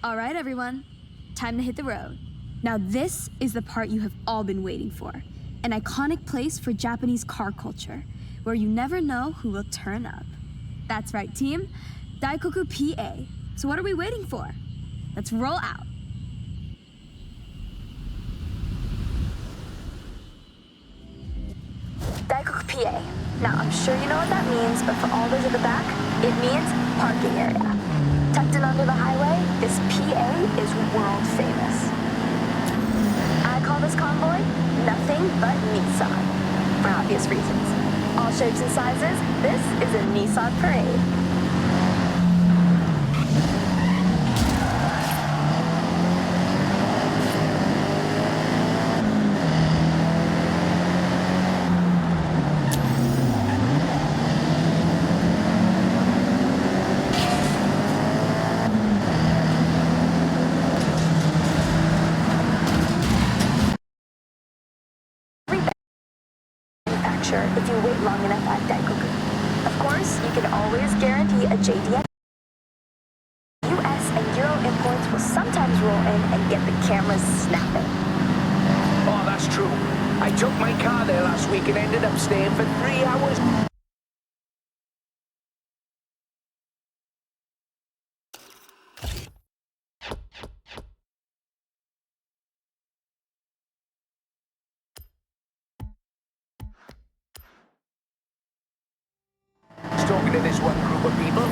All right, everyone. Time to hit the road. Now this is the part you have all been waiting for. An iconic place for Japanese car culture, where you never know who will turn up. That's right, team. Daikoku PA. So what are we waiting for? Let's roll out. Daikoku PA. Now, I'm sure you know what that means, but for all those at the back, it means parking area. Tucked in under the highway, this PA is world famous. I call this convoy nothing but Nissan, for obvious reasons. All shapes and sizes, this is a Nissan parade. If you wait long enough at Daikoku. Of course, you can always guarantee a JDX. US and Euro imports will sometimes roll in and get the cameras snapping. Oh, that's true. I took my car there last week and ended up staying for 3 hours. Talking to this one group of people.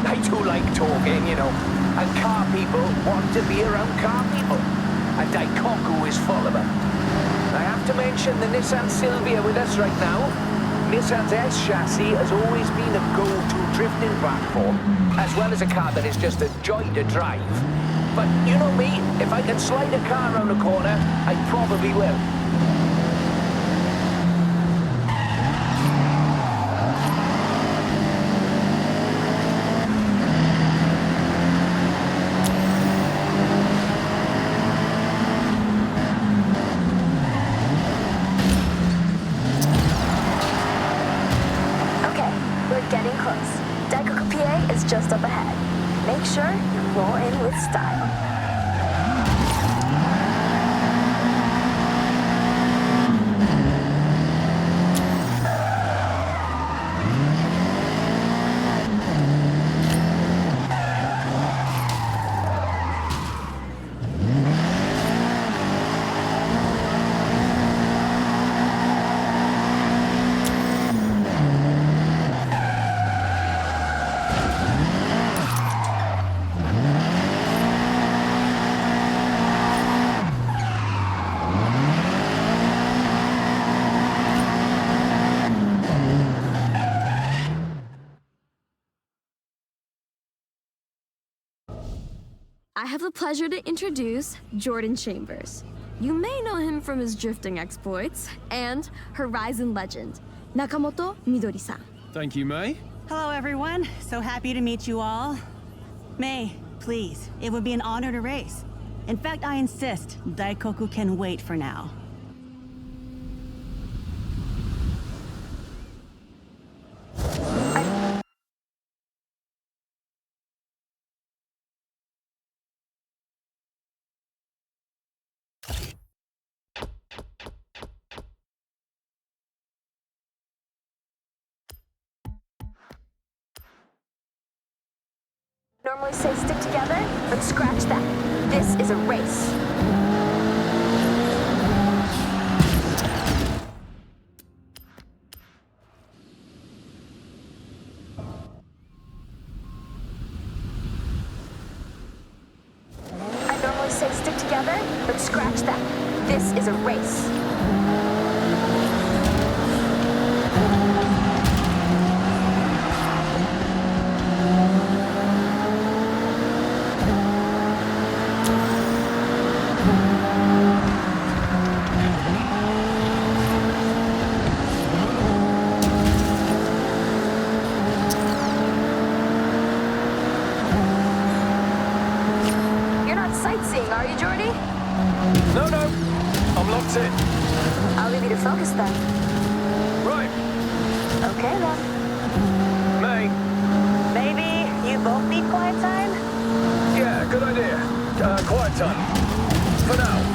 I do like talking, you know. And car people want to be around car people. And Daikoku is full of them. I have to mention the Nissan Silvia with us right now. Nissan's S chassis has always been a go-to drifting platform, as well as a car that is just a joy to drive. But you know me, if I can slide a car around the corner, I probably will. Just up ahead. Make sure you roll in with style. I have the pleasure to introduce Jordan Chambers. You may know him from his drifting exploits and Horizon legend, Nakamoto Midori-san. Thank you, May. Hello, everyone. So happy to meet you all. May, please, it would be an honor to race. In fact, I insist, Daikoku can wait for now. Normally say stick together, but scratch that. This is a race. I normally say stick together, but scratch that. This is a race. Are you, Jordy? No, I'm locked in. I'll leave you to focus then. Right. Okay then. May. Maybe you both need quiet time? Yeah, good idea. quiet time. For now.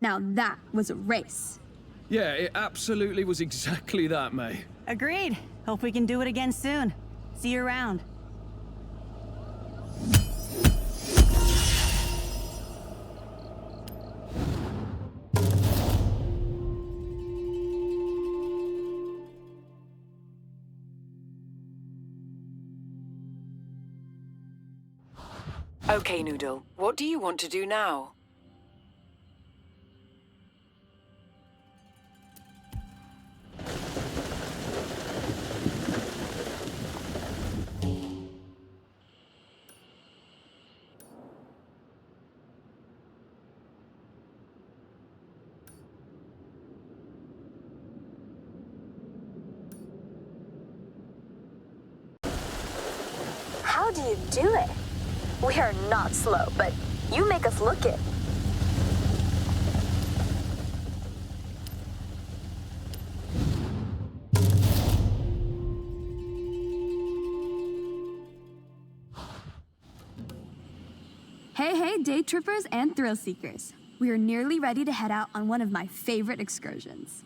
Now that was a race. Yeah, it absolutely was exactly that, May. Agreed. Hope we can do it again soon. See you around. Okay, Noodle, what do you want to do now? How do you do it? We are not slow, but you make us look it. Hey, day trippers and thrill seekers. We are nearly ready to head out on one of my favorite excursions.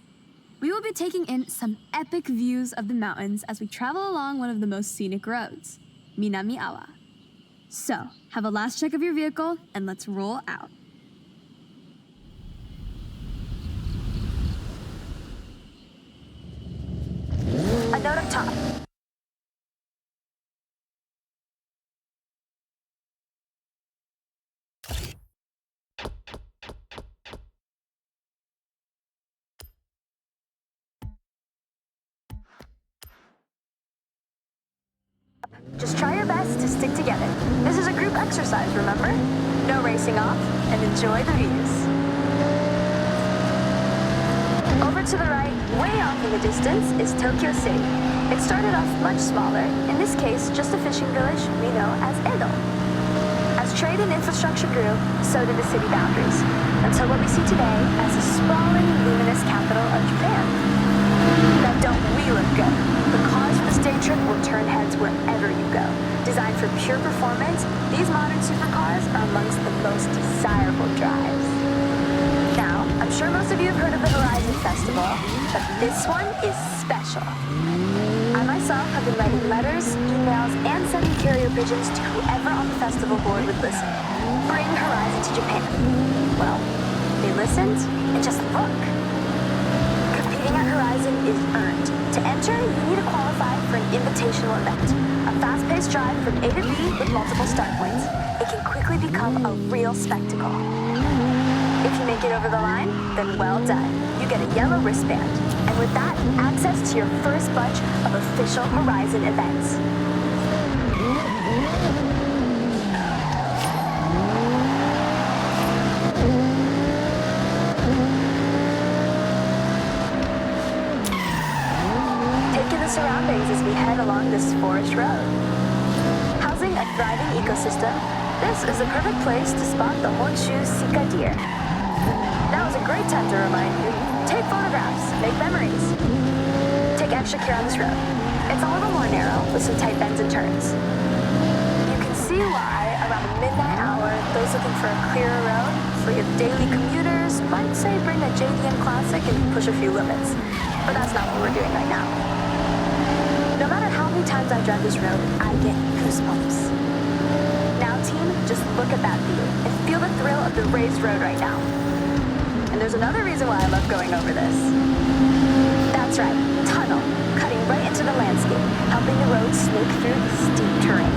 We will be taking in some epic views of the mountains as we travel along one of the most scenic roads, Minami Awa. So, have a last check of your vehicle and let's roll out. A note up top. Just try your best to stick together. This is a group exercise, remember? No racing off, and enjoy the views. Over to the right, way off in the distance, is Tokyo City. It started off much smaller, in this case, just a fishing village we know as Edo. As trade and infrastructure grew, so did the city boundaries, until what we see today as the sprawling, luminous capital of Japan. Now don't we look good? The cars for this day trip will turn heads wherever you go. Designed for pure performance, these modern supercars are amongst the most desirable drives. Now, I'm sure most of you have heard of the Horizon Festival, but this one is special. I myself have been writing letters, emails, and sending carrier pigeons to whoever on the festival board would listen. Bring Horizon to Japan. Well, they listened, and just look. Competing at Horizon is earned. To enter, you need to qualify for an invitational event. A fast-paced drive from A to B with multiple start points. It can quickly become a real spectacle. If you make it over the line, then well done. You get a yellow wristband. And with that, access to your first bunch of official Horizon events. Surroundings as we head along this forest road. Housing a thriving ecosystem, This is the perfect place to spot the Honshu Sika deer. Now is a great time to remind you, take photographs, make memories. Take extra care on this road. It's a little more narrow with some tight bends and turns. You can see why around the midnight hour, those looking for a clearer road, free of daily commuters, might say bring a JDM Classic and push a few limits. But that's not what we're doing right now. No matter how many times I drive this road, I get goosebumps. Now, team, just look at that view and feel the thrill of the raised road right now. And there's another reason why I love going over this. That's right, tunnel, cutting right into the landscape, helping the road snake through steep terrain.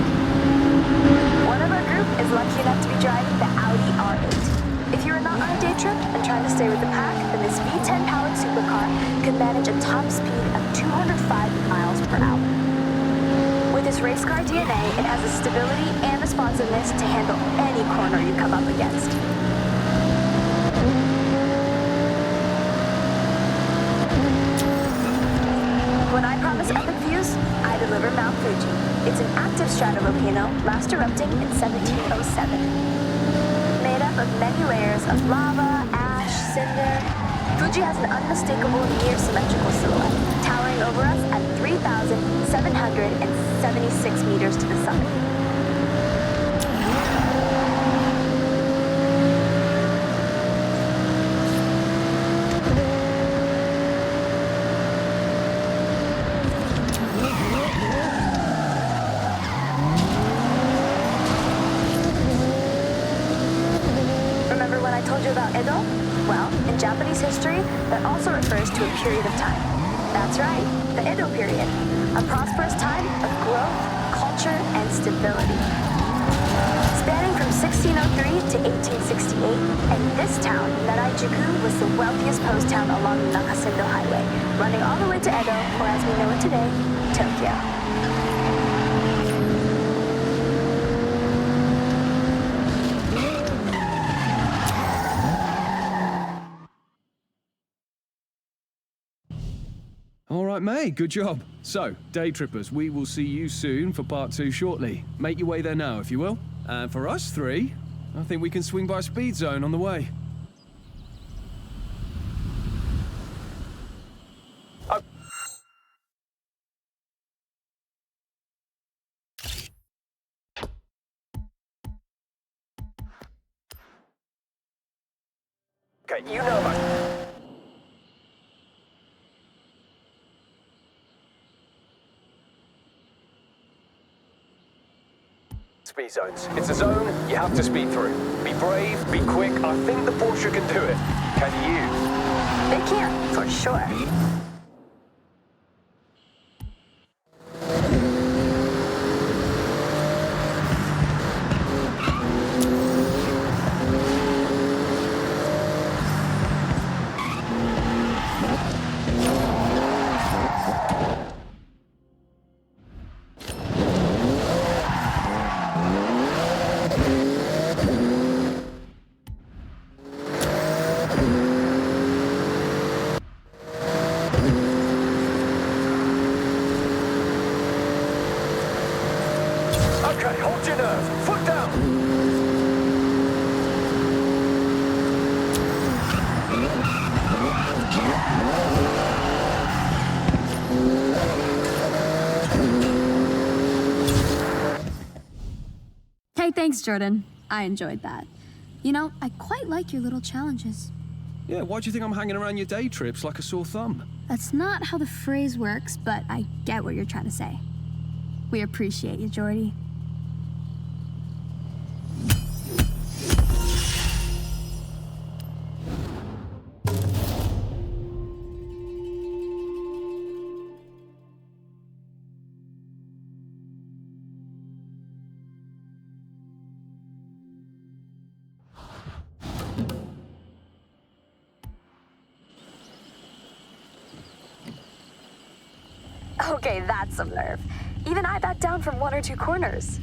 One of our group is lucky enough to be driving the Audi R8. If you are not on a day trip and trying to stay with the pack, then this V10-powered supercar can manage a top speed of 205 miles per hour. With its race car DNA, it has the stability and responsiveness to handle any corner you come up against. When I promise epic views, I deliver Mount Fuji. It's an active stratovolcano, last erupting in 1707. Made up of many layers of lava, ash, cinder, Fuji has an unmistakable near-symmetrical silhouette, towering over us at 3,776 meters to the summit. Remember when I told you about Edo? Well, in Japanese history, that also refers to a period of time. That's right, the Edo period. A prosperous time of growth, culture, and stability. Spanning from 1603 to 1868, and this town, Naraijuku, was the wealthiest post town along the Nakasendo Highway, running all the way to Edo, or as we know it today, Tokyo. All right, May, good job. So, day trippers, we will see you soon for part 2 shortly. Make your way there now, if you will. And for us 3, I think we can swing by Speed Zone on the way. Okay, you know about speed zones. It's a zone you have to speed through. Be brave, be quick. I think the Porsche can do it. Can you? They can, for sure. Okay, hold your nerve. Foot down. Hey, thanks, Jordan. I enjoyed that. You know, I quite like your little challenges. Yeah, why do you think I'm hanging around your day trips like a sore thumb? That's not how the phrase works, but I get what you're trying to say. We appreciate you, Jordy. Okay, that's some nerve. Even I backed down from 1 or 2 corners.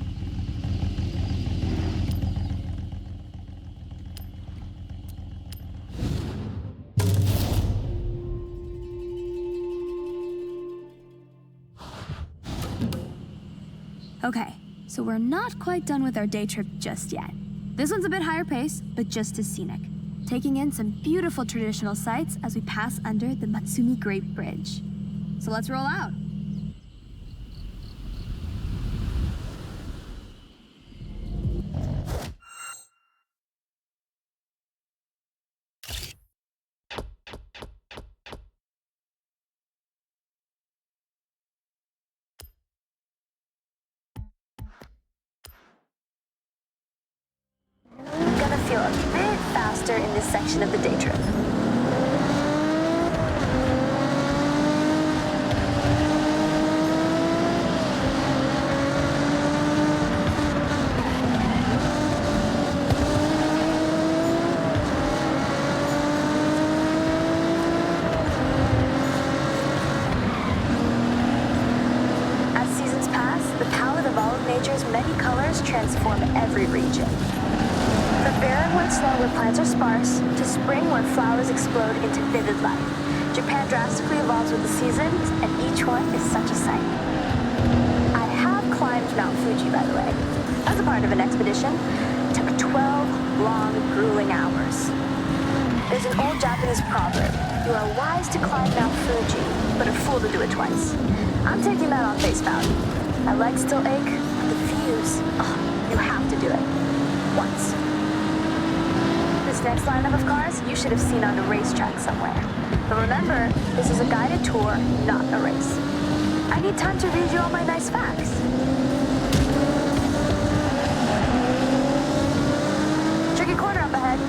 Okay, So we're not quite done with our day trip just yet. This one's a bit higher pace, but just as scenic, taking in some beautiful traditional sights as we pass under the Matsumi Great Bridge. So let's roll out. I'm gonna feel a bit faster in this section of the day trip. As seasons pass, the palette of all of nature's many colors transform every region. From barren where snow where plants are sparse, to spring where flowers explode into vivid life, Japan drastically evolves with the seasons, and each one is such a sight. I have climbed Mount Fuji, by the way, as a part of an expedition. It took 12 long, grueling hours. There's an old Japanese proverb: you are wise to climb Mount Fuji, but a fool to do it twice. I'm taking that on face value. My legs still ache, but the views, you have to do it. Once. This next lineup of cars you should have seen on a racetrack somewhere. But remember, this is a guided tour, not a race. I need time to read you all my nice facts. Tricky corner up ahead.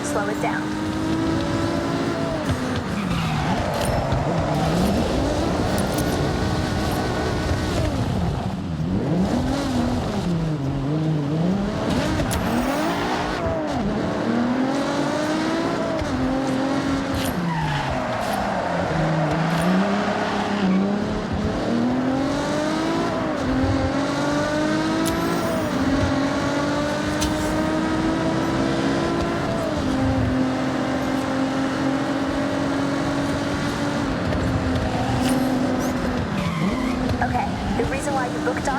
Slow it down.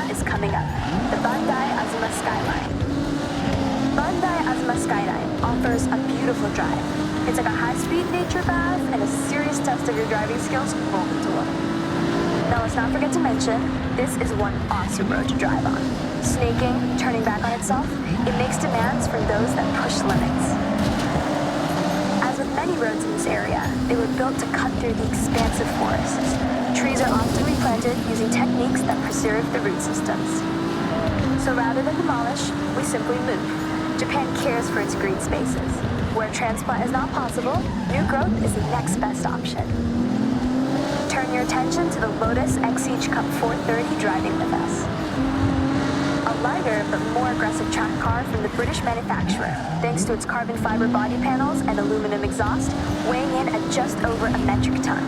Is coming up, the Bandai Azuma Skyline. Bandai Azuma Skyline offers a beautiful drive. It's like a high-speed nature bath and a serious test of your driving skills rolled into one. Now let's not forget to mention, this is one awesome road to drive on. Snaking, turning back on itself, it makes demands from those that push limits. As with many roads in this area, they were built to cut through the expansive forests. Trees are often replanted using techniques that preserve the root systems. So rather than demolish, we simply move. Japan cares for its green spaces. Where transplant is not possible, new growth is the next best option. Turn your attention to the Lotus Exige Cup 430 driving with us. A lighter but more aggressive track car from the British manufacturer, thanks to its carbon fiber body panels and aluminum exhaust, weighing in at just over a metric ton.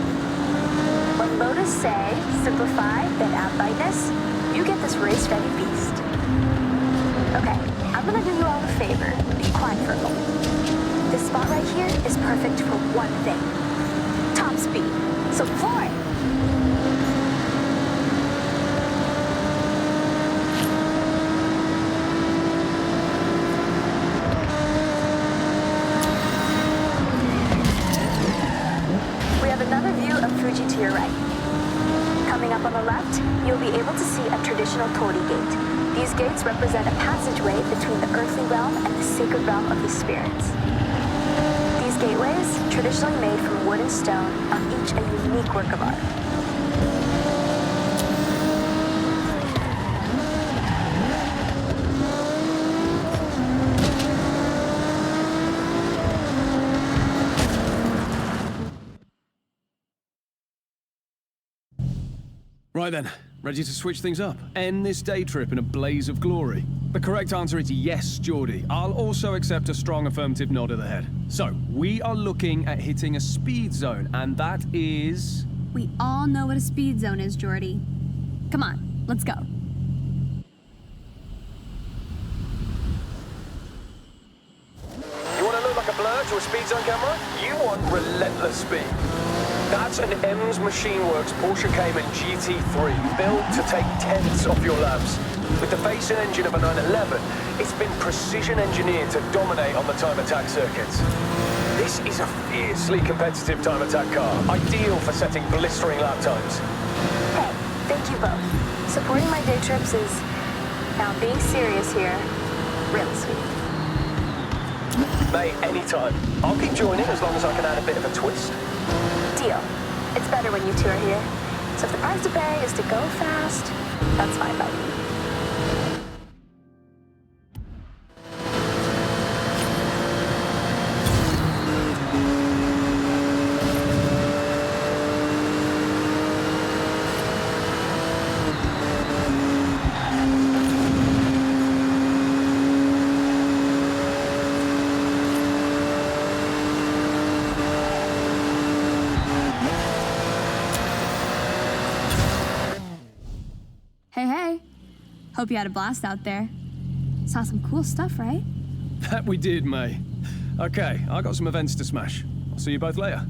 When Lotus say, simplify, then add lightness, you get this race-ready beast. Okay, I'm gonna do you all a favor. Be quiet for a moment. This spot right here is perfect for one thing. Top speed. So floor it. We have another view of Fuji to your right. Coming up on the left, you'll be able to see a traditional torii gate. These gates represent a passageway between the earthly realm and the sacred realm of the spirits. These gateways, traditionally made from wood and stone, are each a unique work of art. Right then, ready to switch things up? End this day trip in a blaze of glory? The correct answer is yes, Geordie. I'll also accept a strong affirmative nod of the head. So, we are looking at hitting a speed zone, and that is... We all know what a speed zone is, Jordy. Come on, let's go. You want to look like a blur to a speed zone camera? You want relentless speed. That's an M's Machine Works Porsche Cayman GT3, built to take tenths off your laps. With the base engine of a 911, it's been precision engineered to dominate on the time attack circuits. This is a fiercely competitive time attack car, ideal for setting blistering lap times. Hey, thank you both. Supporting my day trips is, now being serious here, really sweet. Mate, anytime. I'll keep joining as long as I can add a bit of a twist. Deal. It's better when you two are here. So if the price to pay is to go fast, that's fine by me. Hey, hey. Hope you had a blast out there. Saw some cool stuff, right? That we did, May. Okay, I got some events to smash. I'll see you both later.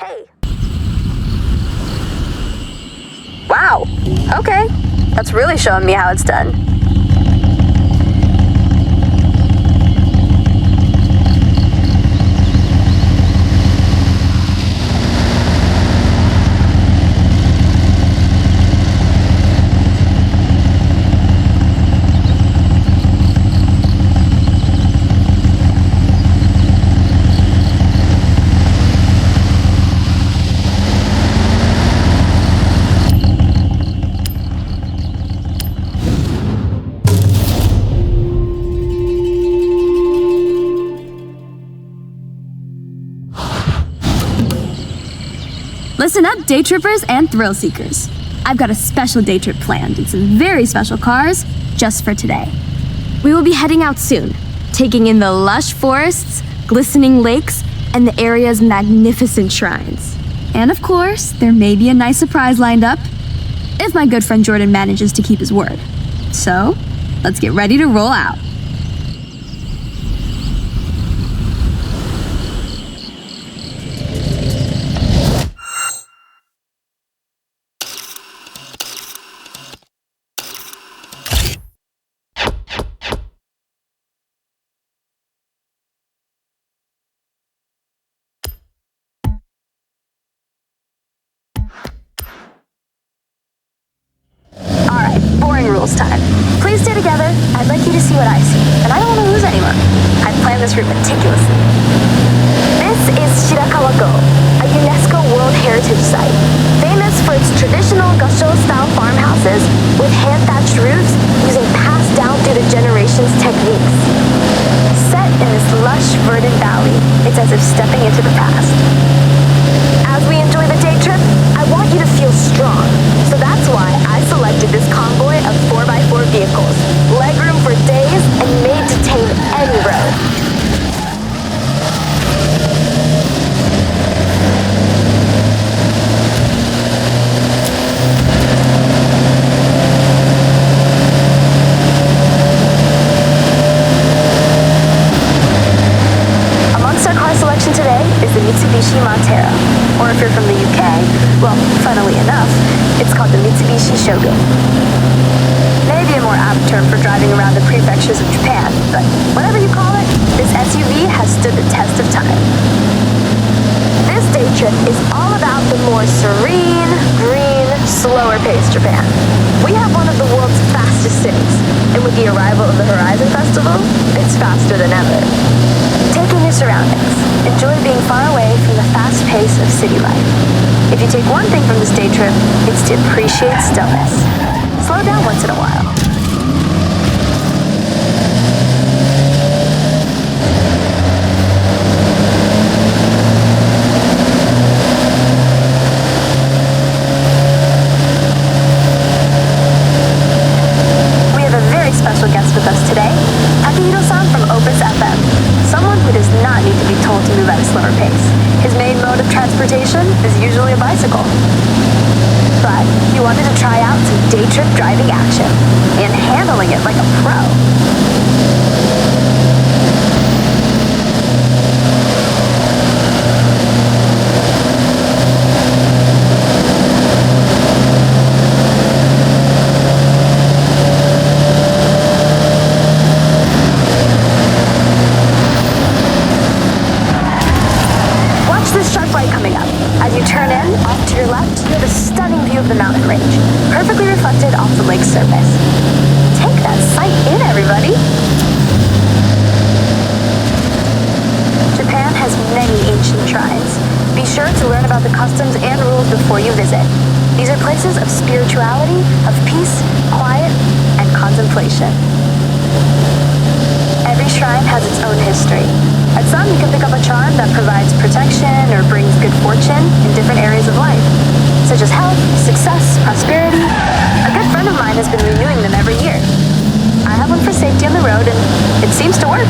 Hey. Wow. Okay. That's really showing me how it's done. Listen up, day trippers and thrill seekers. I've got a special day trip planned in some very special cars just for today. We will be heading out soon, taking in the lush forests, glistening lakes, and the area's magnificent shrines. And of course, there may be a nice surprise lined up, if my good friend Jordan manages to keep his word. So, let's get ready to roll out. Alright, boring rules time. Please stay together. I'd like you to see what I see, and I don't want to lose anyone. I've planned this route meticulously. This is Shirakawa-go, a UNESCO World Heritage Site, famous for its traditional Gosho-style farmhouses with hand-thatched roofs using passed-down through the generations techniques. Set in this lush, verdant valley, it's as if stepping into the past. As we enjoy the day trip, I want you to feel strong. So that's why I selected this convoy of 4x4 vehicles, legroom for days and made to tame any road. Amongst our car selection today is the Mitsubishi Montero, or if you're from the UK, well, funnily enough, it's called the Mitsubishi Shogun. Maybe a more apt term for driving around the prefectures of Japan, but whatever you call it, this SUV has stood the test of time. This day trip is all about the more serene, green, slower-paced Japan. We have one of the world's fastest cities, and with the arrival of the Horizon Festival, it's faster than ever. Taking your surroundings. Enjoy being far away from the fast pace of city life. If you take one thing from this day trip, it's to appreciate stillness. Slow down once in a while. We have a very special guest with us today, Takahiro-san from Opus FM. Someone who does not need to be told to move at a slower pace. His main mode of transportation is usually a bicycle. But he wanted to try out some day trip driving action and handling it like a pro. Watch this sharp right coming up. As you turn in, off to your left, you have a stunning view of the mountain range, perfectly reflected off the lake's surface. Take that sight in, everybody. Japan has many ancient shrines. Be sure to learn about the customs and rules before you visit. These are places of spirituality, of peace, quiet, and contemplation. Every shrine has its own history. At some, you can pick up a charm that provides protection or brings good fortune in different areas of life, such as health, success, prosperity. A good friend of mine has been renewing them every year. I have one for safety on the road, and it seems to work.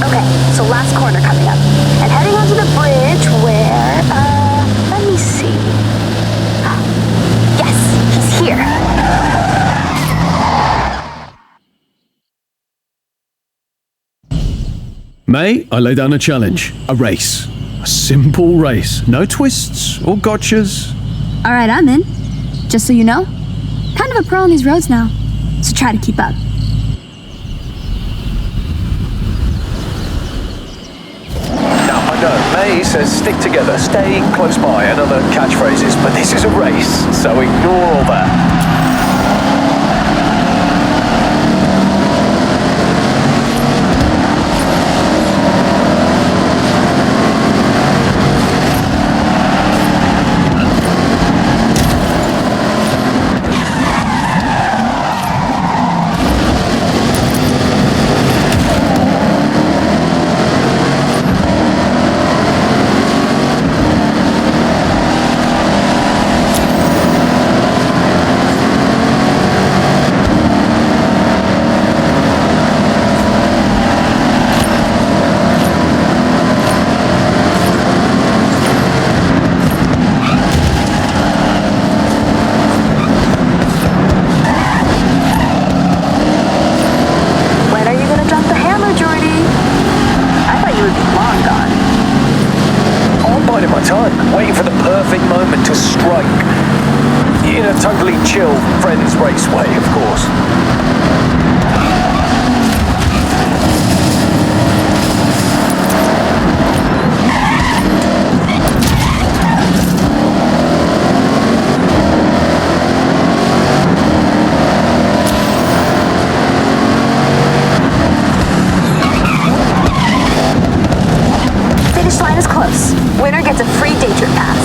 Okay, so last corner coming up, and heading onto the bridge where, let me see. Yes, he's here. May, I lay down a challenge. A race. A simple race. No twists or gotchas. All right, I'm in. Just so you know, kind of a pro on these roads now, so try to keep up. Now, I know, May says stick together, stay close by, and other catchphrases, but this is a race, so ignore all that. Waiting for the perfect moment to strike. In a totally chill, friends race way, of course. Finish line is close. Winner gets a free day trip pass.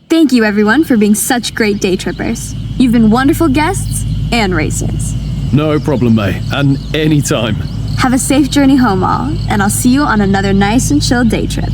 Thank you, everyone, for being such great day trippers. You've been wonderful guests and racers. No problem, May. And anytime. Have a safe journey home, all, and I'll see you on another nice and chill day trip.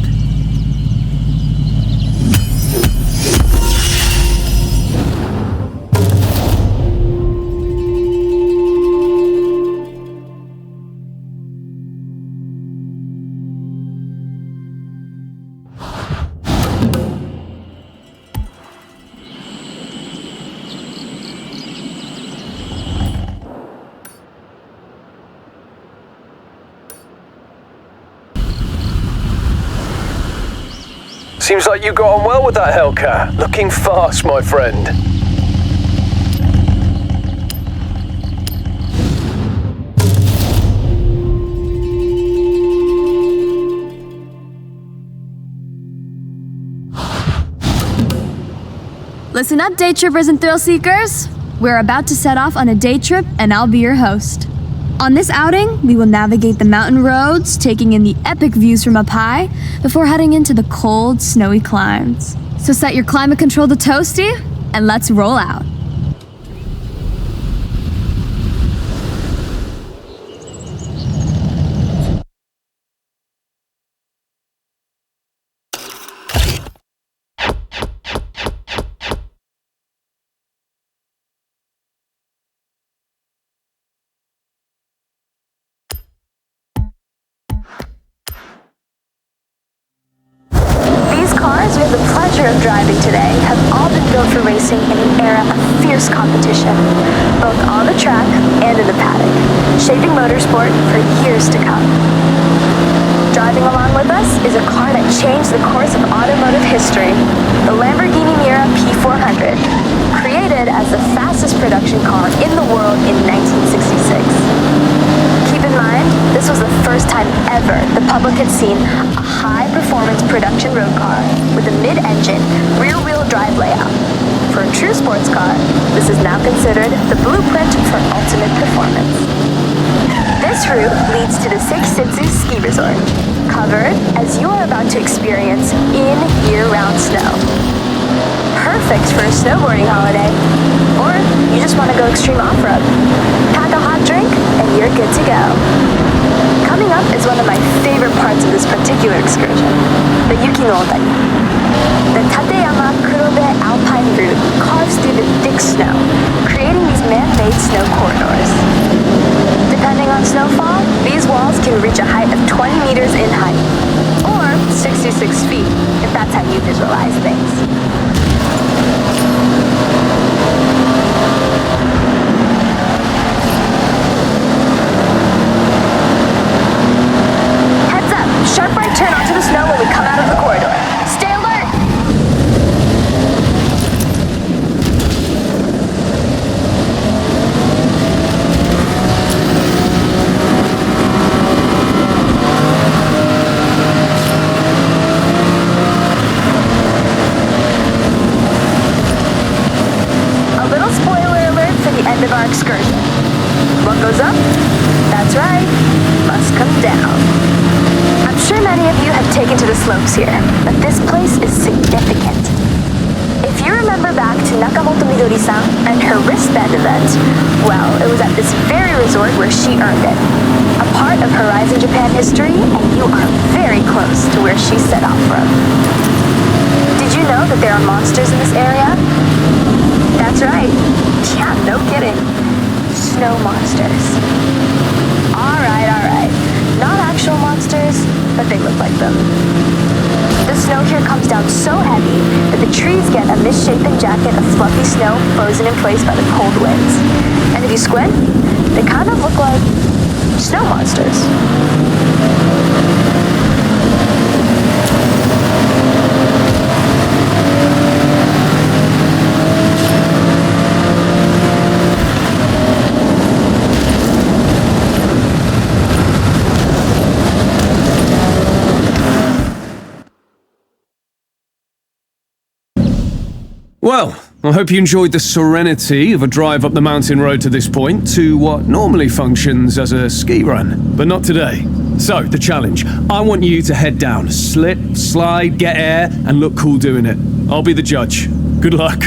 Seems like you got on well with that Hellcat. Looking fast, my friend. Listen up, day trippers and thrill seekers. We're about to set off on a day trip, and I'll be your host. On this outing, we will navigate the mountain roads, taking in the epic views from up high, before heading into the cold, snowy climes. So set your climate control to toasty, and let's roll out. Cars we have the pleasure of driving today have all been built for racing in an era of fierce competition, both on the track and in the paddock, shaping motorsport for years to come. Driving along with us is a car that changed the course of automotive history, the Lamborghini Miura P400, created as the fastest production car in the world in 1966. Keep in mind, this was the first time ever the public had seen a high-performance production road car with a mid-engine, rear-wheel drive layout. For a true sports car, this is now considered the blueprint for ultimate performance. This route leads to the Seiksetsu Ski Resort, covered as you are about to experience in year-round snow. Perfect for a snowboarding holiday, or you just want to go extreme off-road. Pack a hot drink, and you're good to go. Coming up is one of my favorite parts of this particular excursion, the Yuki no Otani. The Tateyama Kurobe Alpine route carves through the thick snow, creating these man-made snow corridors. Depending on snowfall, these walls can reach a height of 20 meters in height, or 66 feet, if that's how you visualize things. Sharp right turn onto the snow when we come out of the corridor. Stay alert! A little spoiler alert for the end of our excursion. What goes up? That's right, must come down. I'm sure many of you have taken to the slopes here, but this place is significant. If you remember back to Nakamoto Midori-san and her wristband event, well, it was at this very resort where she earned it. A part of Horizon Japan history, and you are very close to where she set off from. Did you know that there are monsters in this area? That's right. Yeah, no kidding. Snow monsters. Alright. Not actual monsters, but they look like them. The snow here comes down so heavy that the trees get a misshapen jacket of fluffy snow frozen in place by the cold winds. And if you squint, they kind of look like snow monsters. Well, I hope you enjoyed the serenity of a drive up the mountain road to this point to what normally functions as a ski run, but not today. So, the challenge. I want you to head down, slip, slide, get air, and look cool doing it. I'll be the judge. Good luck.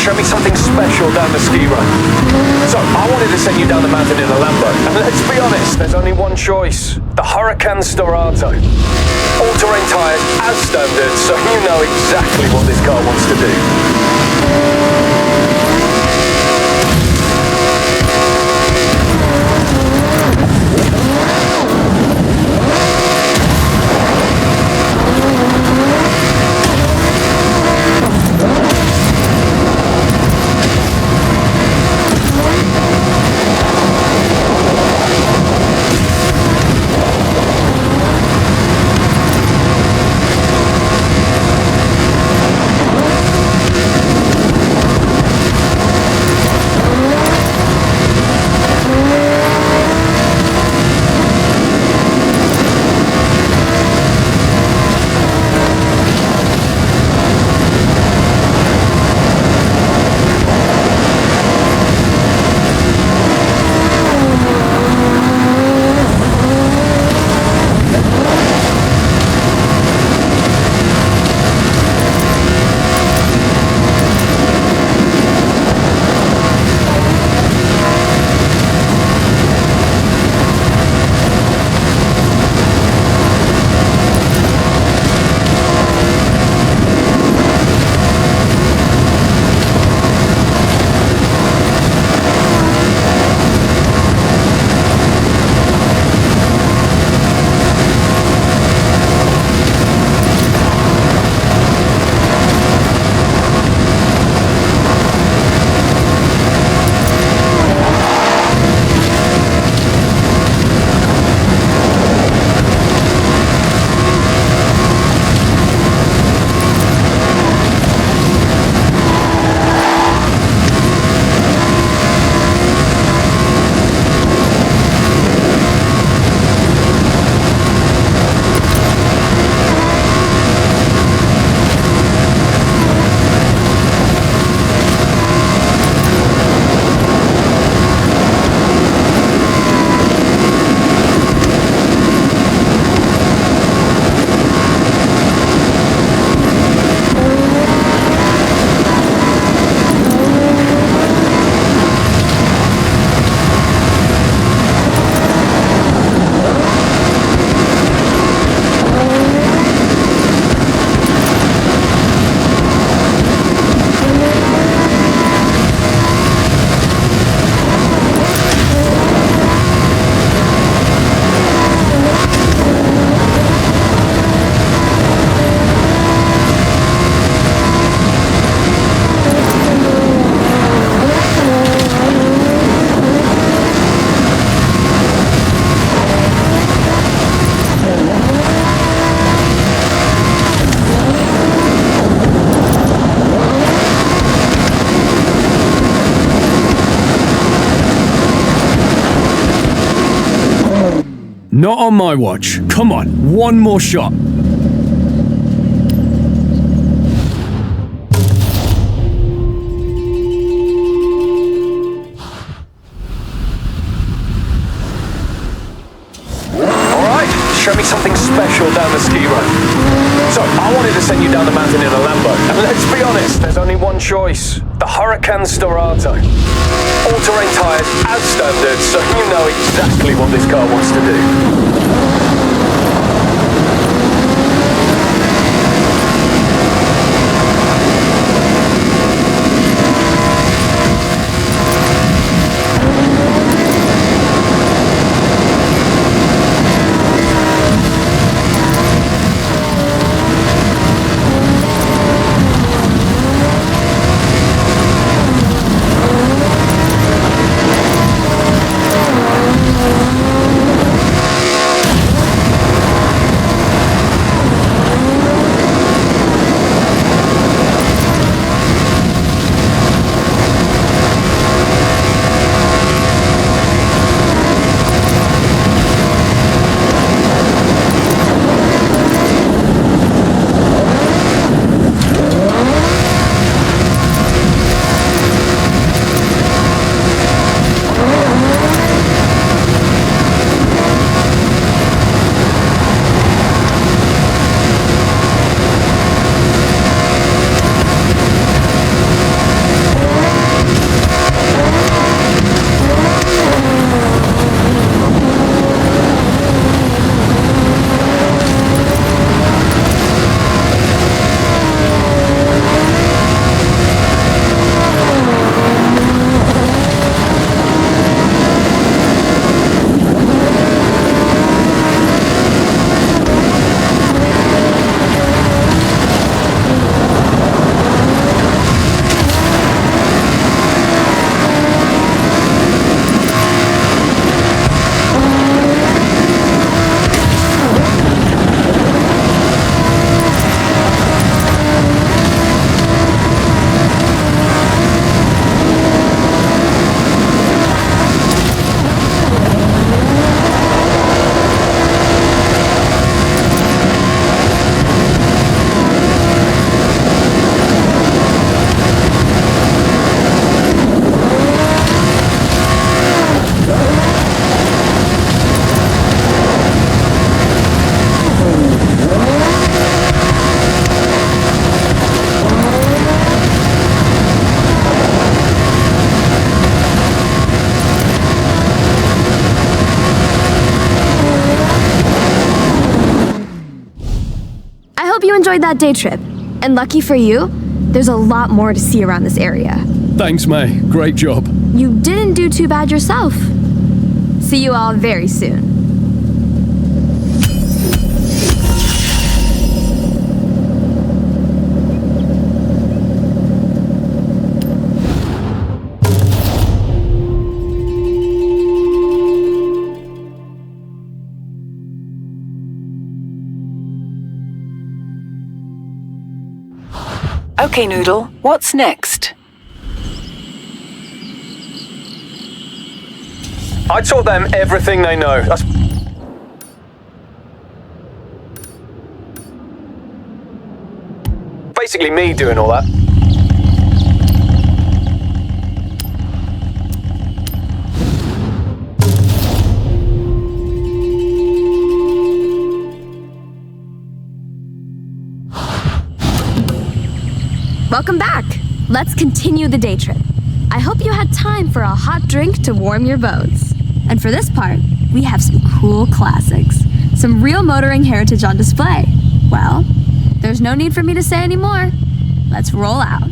Show me something special down the ski run. So, I wanted to send you down the mountain in a Lambo. And let's be honest, there's only one choice. The Huracan Storato. All-terrain tires as standard, so you know exactly what this car wants to do. Not on my watch. Come on, one more shot. Show me something special down the ski run. So, I wanted to send you down the mountain in a Lambo. And let's be honest, there's only one choice. The Huracan Storato. All-terrain tires as standard, so you know exactly what this car wants to do. Enjoyed that day trip. And lucky for you, there's a lot more to see around this area. Thanks, May. Great job. You didn't do too bad yourself. See you all very soon. Okay, Noodle, what's next? I taught them everything they know. That's basically me doing all that. Welcome back. Let's continue the day trip. I hope you had time for a hot drink to warm your bones. And for this part, we have some cool classics. Some real motoring heritage on display. Well, there's no need for me to say any more. Let's roll out.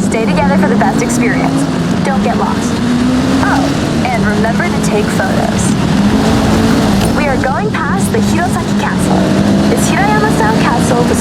Stay together for the best experience. Don't get lost. Oh, and remember to take photos. We are going past the Hirosaki Castle. This Hirayama-style castle was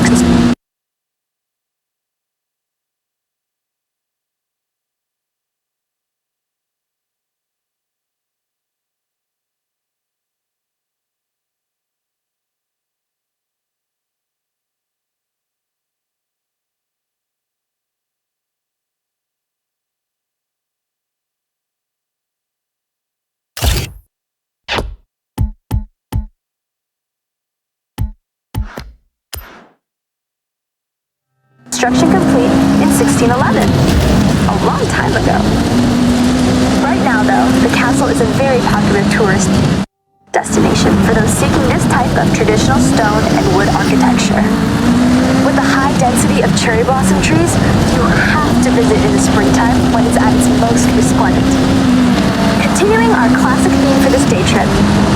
construction complete in 1611. A long time ago. Right now, though, the castle is a very popular tourist destination for those seeking this type of traditional stone and wood architecture. With the high density of cherry blossom trees, you have to visit in the springtime when it's at its most resplendent. Continuing our classic theme for this day trip,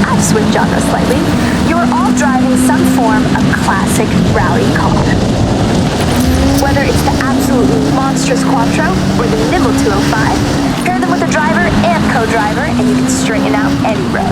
I've switched genres slightly. You are all driving some form of classic rally car. Whether it's the absolutely monstrous Quattro or the nimble 205, pair them with a driver and co-driver and you can straighten out any road.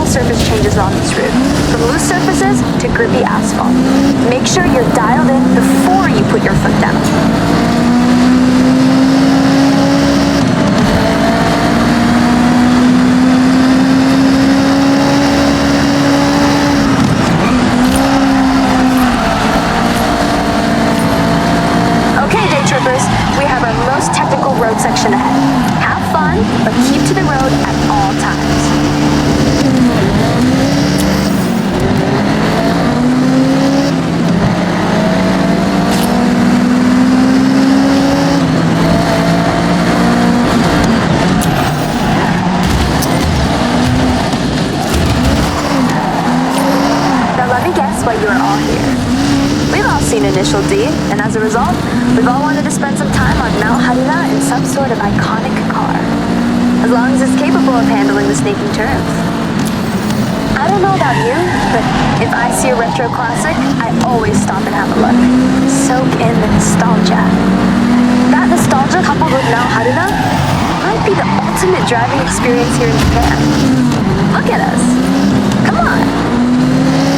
Surface changes on this route, from loose surfaces to grippy asphalt. Make sure you're dialed in before you put your foot down. Okay, day trippers, we have our most technical road section ahead. Have fun, but keep to the road at all times. Why you are all here. We've all seen Initial D, and as a result, we've all wanted to spend some time on Mount Haruna in some sort of iconic car. As long as it's capable of handling the snaking turns. I don't know about you, but if I see a retro classic, I always stop and have a look. Soak in the nostalgia. That nostalgia coupled with Mount Haruna might be the ultimate driving experience here in Japan. Look at us. Come on.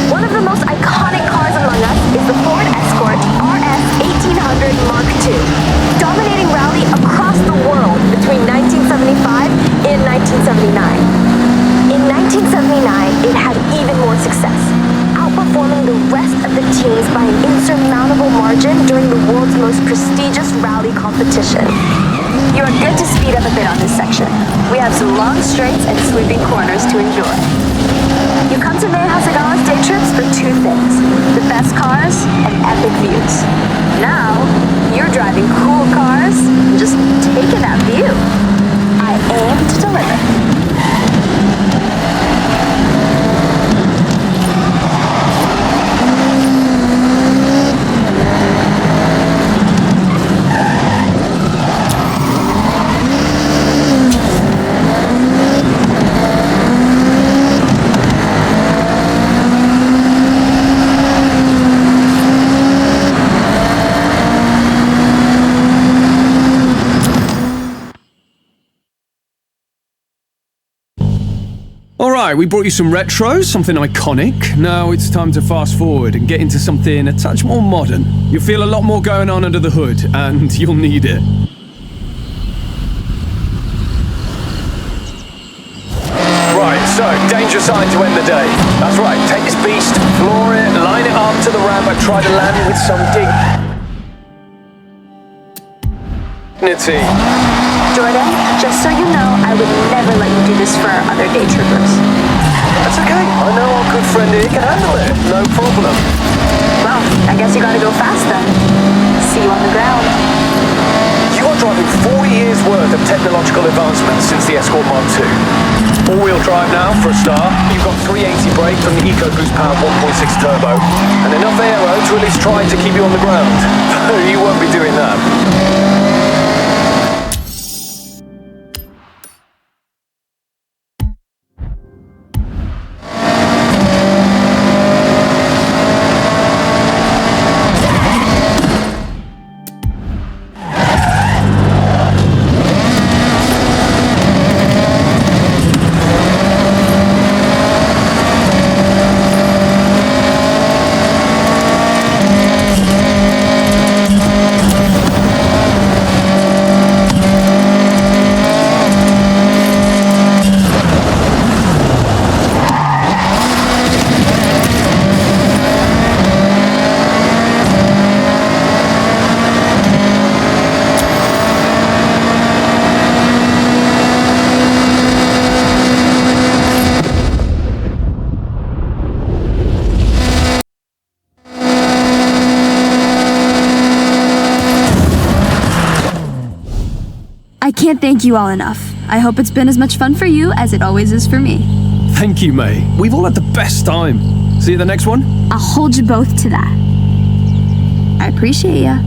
One of the most iconic cars among us is the Ford Escort RS 1800 Mark II, dominating rally across the world between 1975 and 1979. In 1979, it had even more success, outperforming the rest of the teams by an insurmountable margin during the world's most prestigious rally competition. You are good to speed up a bit on this section. We have some long straights and sweeping corners to enjoy. You come to Mei Hasegawa's day trips for two things: the best cars and epic views. Now, you're driving cool cars and just taking that view. I aim to deliver. Alright, we brought you some retros, something iconic. Now it's time to fast forward and get into something a touch more modern. You'll feel a lot more going on under the hood, and you'll need it. Right, so, danger sign to end the day. That's right, take this beast, floor it, line it up to the ramp and try to land with some dignity. Jordan, just so you know, I would never let you do this for our other day trippers. That's okay. I know our good friend here can handle it. No problem. Well, I guess you gotta go fast then. See you on the ground. You are driving 4 years' worth of technological advancements since the Escort Mark II. All-wheel drive now, for a start. You've got 380 brake from the EcoBoost powered 1.6 turbo, and enough aero to at least try to keep you on the ground. You won't be doing that. I can't thank you all enough. I hope it's been as much fun for you as it always is for me. Thank you, May. We've all had the best time. See you at the next one? I'll hold you both to that. I appreciate ya.